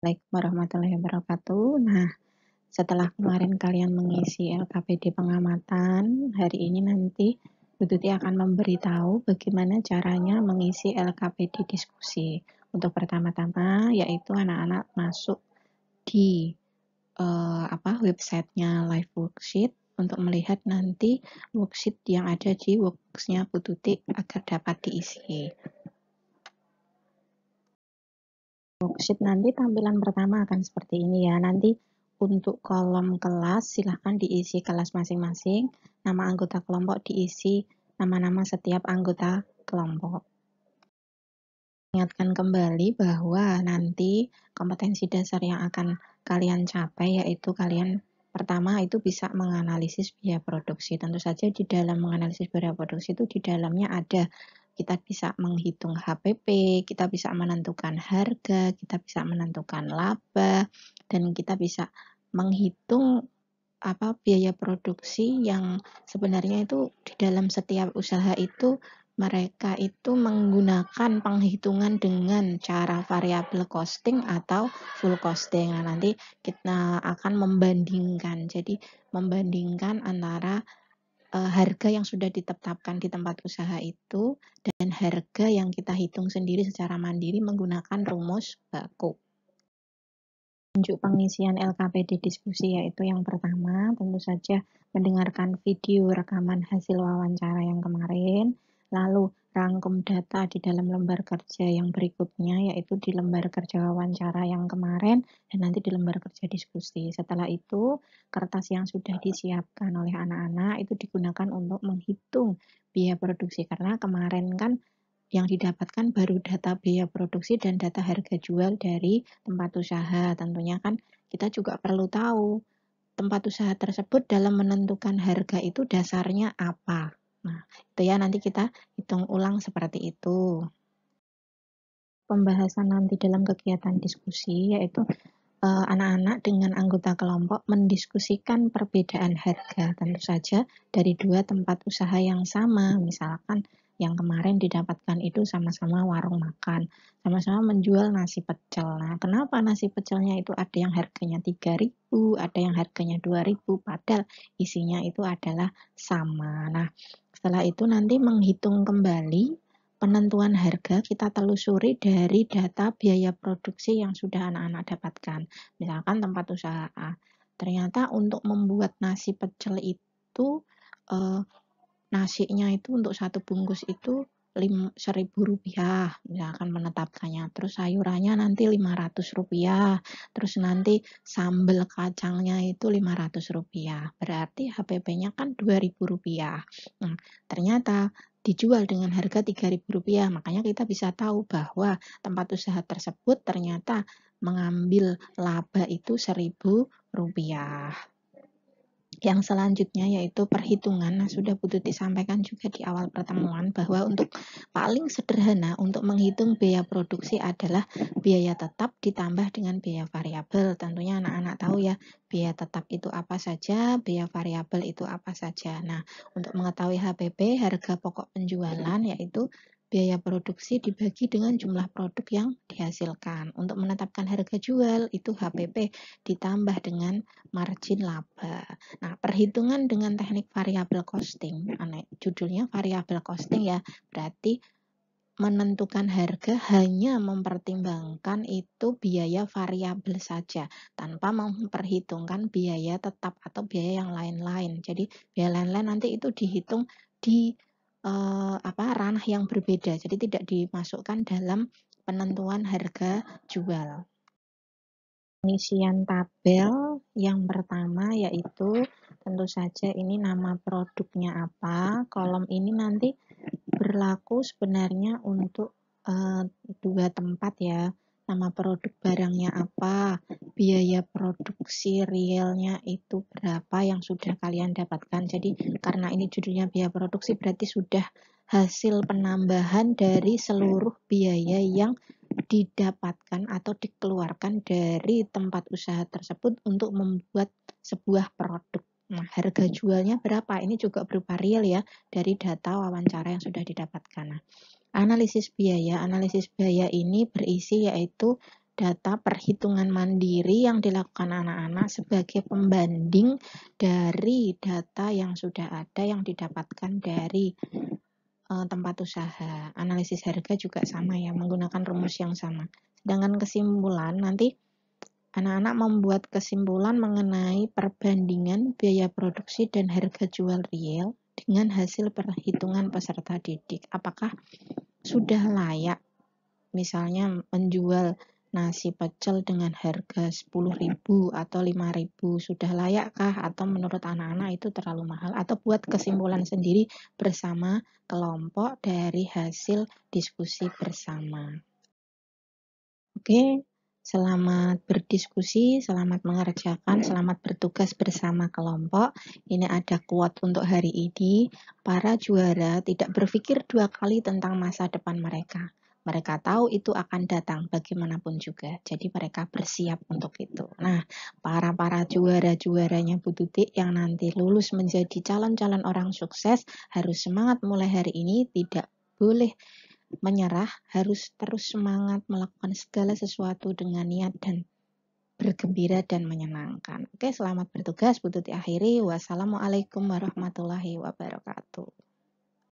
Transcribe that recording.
Assalamualaikum warahmatullahi wabarakatuh. Nah, setelah kemarin kalian mengisi LKPD pengamatan, hari ini nanti Bu Tuti akan memberitahu bagaimana caranya mengisi LKPD diskusi. Untuk pertama-tama yaitu anak-anak masuk di websitenya Live Worksheet untuk melihat nanti worksheet yang ada di worksheet-nya Bu Tuti agar dapat diisi. Worksheet nanti tampilan pertama akan seperti ini ya. Nanti untuk kolom kelas silahkan diisi kelas masing-masing. Nama anggota kelompok diisi nama-nama setiap anggota kelompok. Ingatkan kembali bahwa nanti kompetensi dasar yang akan kalian capai yaitu kalian pertama itu bisa menganalisis biaya produksi. Tentu saja di dalam menganalisis biaya produksi itu di dalamnya ada kita bisa menghitung HPP, kita bisa menentukan harga, kita bisa menentukan laba, dan kita bisa menghitung biaya produksi yang sebenarnya itu di dalam setiap usaha itu mereka itu menggunakan penghitungan dengan cara variable costing atau full costing. Nah, nanti kita akan membandingkan. Jadi membandingkan antara harga yang sudah ditetapkan di tempat usaha itu dan harga yang kita hitung sendiri secara mandiri menggunakan rumus baku. Unjuk pengisian LKPD diskusi yaitu yang pertama, tentu saja mendengarkan video rekaman hasil wawancara yang kemarin, lalu rangkum data di dalam lembar kerja yang berikutnya, yaitu di lembar kerja wawancara yang kemarin, dan nanti di lembar kerja diskusi. Setelah itu, kertas yang sudah disiapkan oleh anak-anak itu digunakan untuk menghitung biaya produksi, karena kemarin kan yang didapatkan baru data biaya produksi dan data harga jual dari tempat usaha. Tentunya kan kita juga perlu tahu tempat usaha tersebut dalam menentukan harga itu dasarnya apa. Nah, itu ya nanti kita hitung ulang seperti itu. Pembahasan nanti dalam kegiatan diskusi yaitu anak-anak dengan anggota kelompok mendiskusikan perbedaan harga, tentu saja dari dua tempat usaha yang sama. Misalkan yang kemarin didapatkan itu sama-sama warung makan, sama-sama menjual nasi pecel. Nah, kenapa nasi pecelnya itu ada yang harganya 3.000, ada yang harganya 2.000, padahal isinya itu adalah sama. Nah, setelah itu nanti menghitung kembali penentuan harga kita telusuri dari data biaya produksi yang sudah anak-anak dapatkan. Misalkan tempat usaha A, ternyata untuk membuat nasi pecel itu nasinya itu untuk satu bungkus itu Rp1.000, misalkan menetapkannya. Terus sayurannya nanti Rp500, terus nanti sambal kacangnya itu Rp500. Berarti HPP-nya kan Rp2.000. Nah, ternyata dijual dengan harga Rp3.000. Makanya kita bisa tahu bahwa tempat usaha tersebut ternyata mengambil laba itu Rp1.000. Yang selanjutnya yaitu perhitungan. Nah, sudah Bu Tuti sampaikan juga di awal pertemuan bahwa untuk paling sederhana untuk menghitung biaya produksi adalah biaya tetap ditambah dengan biaya variabel. Tentunya anak-anak tahu ya, biaya tetap itu apa saja, biaya variabel itu apa saja. Nah, untuk mengetahui HPP, harga pokok penjualan, yaitu biaya produksi dibagi dengan jumlah produk yang dihasilkan. Untuk menetapkan harga jual, itu HPP ditambah dengan margin laba. Nah, perhitungan dengan teknik variable costing, judulnya variable costing ya, berarti menentukan harga hanya mempertimbangkan itu biaya variabel saja, tanpa memperhitungkan biaya tetap atau biaya yang lain-lain. Jadi biaya lain-lain nanti itu dihitung di ranah yang berbeda, jadi tidak dimasukkan dalam penentuan harga jual. Pengisian tabel yang pertama yaitu tentu saja ini nama produknya apa. Kolom ini nanti berlaku sebenarnya untuk dua tempat ya. Nama produk barangnya apa, biaya produksi realnya itu berapa yang sudah kalian dapatkan. Jadi karena ini judulnya biaya produksi berarti sudah hasil penambahan dari seluruh biaya yang didapatkan atau dikeluarkan dari tempat usaha tersebut untuk membuat sebuah produk. Nah, harga jualnya berapa? Ini juga berupa real ya dari data wawancara yang sudah didapatkan. Nah, analisis biaya ini berisi yaitu data perhitungan mandiri yang dilakukan anak-anak sebagai pembanding dari data yang sudah ada yang didapatkan dari tempat usaha. Analisis harga juga sama ya, menggunakan rumus yang sama. Sedangkan kesimpulan, nanti anak-anak membuat kesimpulan mengenai perbandingan biaya produksi dan harga jual real dengan hasil perhitungan peserta didik. Apakah sudah layak misalnya menjual nasi pecel dengan harga 10.000 atau 5.000, sudah layakkah atau menurut anak-anak itu terlalu mahal, atau buat kesimpulan sendiri bersama kelompok dari hasil diskusi bersama. Oke, selamat berdiskusi, selamat mengerjakan, selamat bertugas bersama kelompok. Ini ada quote untuk hari ini. Para juara tidak berpikir dua kali tentang masa depan mereka. Mereka tahu itu akan datang bagaimanapun juga. Jadi mereka bersiap untuk itu. Nah, para juara-juaranya Bu Tutik yang nanti lulus menjadi calon-calon orang sukses harus semangat mulai hari ini, tidak boleh menyerah, harus terus semangat melakukan segala sesuatu dengan niat dan bergembira dan menyenangkan. Oke, selamat bertugas Bu Tutik akhiri. Wassalamualaikum warahmatullahi wabarakatuh.